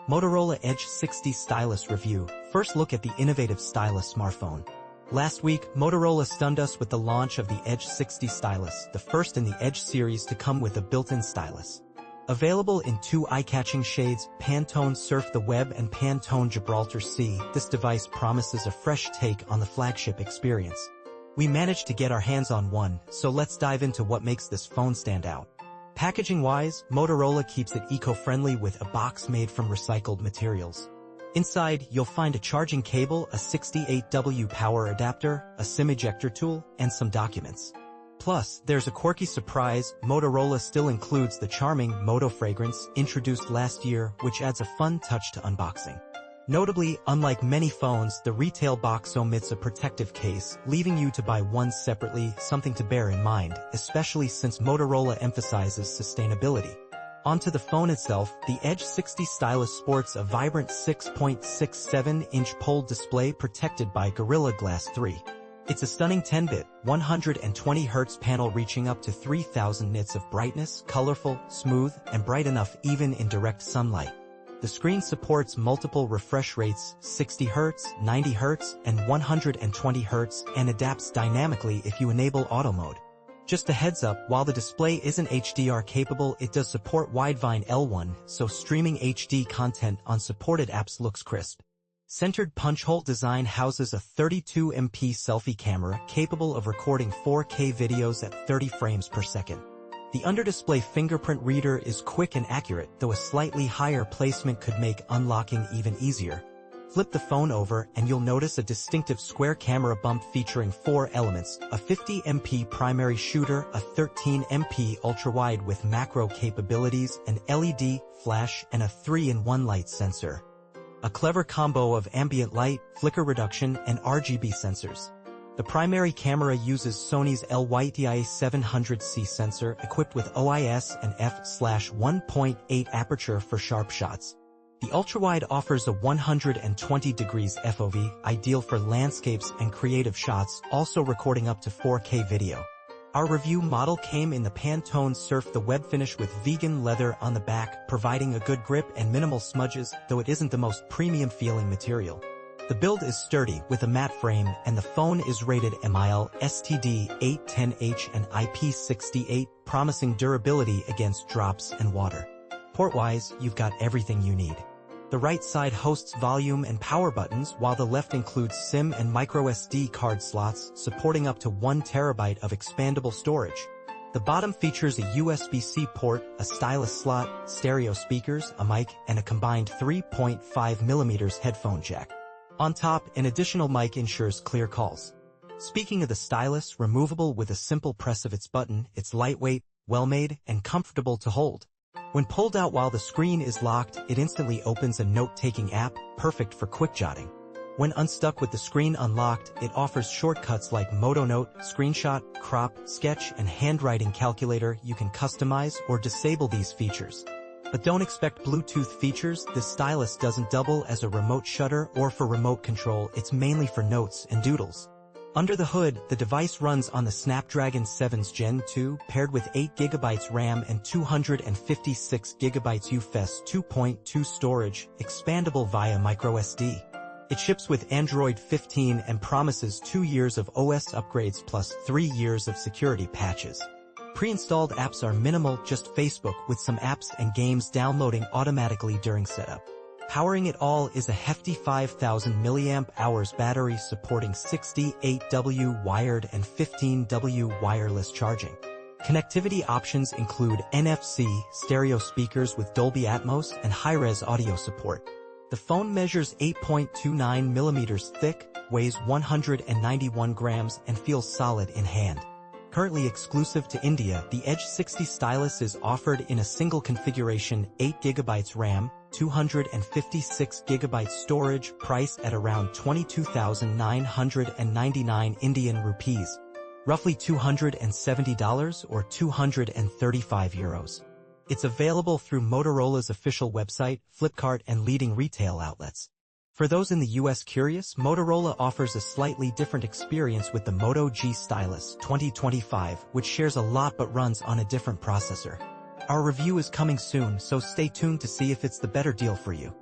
Motorola Edge 60 Stylus Review. First look at the innovative Stylus smartphone. Last week, Motorola stunned us with the launch of the Edge 60 Stylus, the first in the Edge series to come with a built-in stylus. Available in two eye-catching shades, Pantone Surf the Web and Pantone Gibraltar Sea, this device promises a fresh take on the flagship experience. We managed to get our hands on one, so let's dive into what makes this phone stand out. Packaging-wise, Motorola keeps it eco-friendly with a box made from recycled materials. Inside, you'll find a charging cable, a 68W power adapter, a SIM ejector tool, and some documents. Plus, there's a quirky surprise. Motorola still includes the charming Moto fragrance introduced last year, which adds a fun touch to unboxing. Notably, unlike many phones, the retail box omits a protective case, leaving you to buy one separately, something to bear in mind, especially since Motorola emphasizes sustainability. Onto the phone itself, the Edge 60 Stylus sports a vibrant 6.67-inch POLED display protected by Gorilla Glass 3. It's a stunning 10-bit, 120Hz panel reaching up to 3000 nits of brightness, colorful, smooth, and bright enough even in direct sunlight. The screen supports multiple refresh rates, 60Hz, 90Hz, and 120Hz, and adapts dynamically if you enable auto mode. Just a heads up, while the display isn't HDR capable, it does support Widevine L1, so streaming HD content on supported apps looks crisp. Centered punch hole design houses a 32MP selfie camera capable of recording 4K videos at 30 frames per second. The under-display fingerprint reader is quick and accurate, though a slightly higher placement could make unlocking even easier. Flip the phone over and you'll notice a distinctive square camera bump featuring 4 elements, a 50MP primary shooter, a 13MP ultra-wide with macro capabilities, an LED, flash, and a 3-in-1 light sensor. A clever combo of ambient light, flicker reduction, and RGB sensors. The primary camera uses Sony's LYTIA700C sensor equipped with OIS and f/1.8 aperture for sharp shots. The ultrawide offers a 120 degrees FOV, ideal for landscapes and creative shots, also recording up to 4K video. Our review model came in the Pantone Surf the Web finish with vegan leather on the back, providing a good grip and minimal smudges, though it isn't the most premium feeling material. The build is sturdy with a matte frame, and the phone is rated MIL, STD 810H and IP68, promising durability against drops and water. Port-wise, you've got everything you need. The right side hosts volume and power buttons, while the left includes SIM and microSD card slots, supporting up to 1 TB of expandable storage. The bottom features a USB-C port, a stylus slot, stereo speakers, a mic, and a combined 3.5mm headphone jack. On top, an additional mic ensures clear calls. Speaking of the stylus, removable with a simple press of its button, it's lightweight, well-made, and comfortable to hold. When pulled out while the screen is locked, it instantly opens a note-taking app, perfect for quick jotting. When unstuck with the screen unlocked, it offers shortcuts like MotoNote, Screenshot, Crop, Sketch, and Handwriting Calculator. You can customize or disable these features. But don't expect Bluetooth features. This stylus doesn't double as a remote shutter or for remote control, it's mainly for notes and doodles. Under the hood, the device runs on the Snapdragon 7's Gen 2, paired with 8GB RAM and 256GB UFS 2.2 storage, expandable via microSD. It ships with Android 15 and promises 2 years of OS upgrades plus 3 years of security patches. Pre-installed apps are minimal, just Facebook with some apps and games downloading automatically during setup. Powering it all is a hefty 5000 mAh battery supporting 68W wired and 15W wireless charging. Connectivity options include NFC, stereo speakers with Dolby Atmos, and high-res audio support. The phone measures 8.29mm thick, weighs 191 grams, and feels solid in hand. Currently exclusive to India, the Edge 60 Stylus is offered in a single configuration, 8GB RAM, 256GB storage, priced at around 22,999 Indian rupees, roughly $270 or 235 euros. It's available through Motorola's official website, Flipkart, and leading retail outlets. For those in the US curious, Motorola offers a slightly different experience with the Moto G Stylus 2025, which shares a lot but runs on a different processor. Our review is coming soon, so stay tuned to see if it's the better deal for you.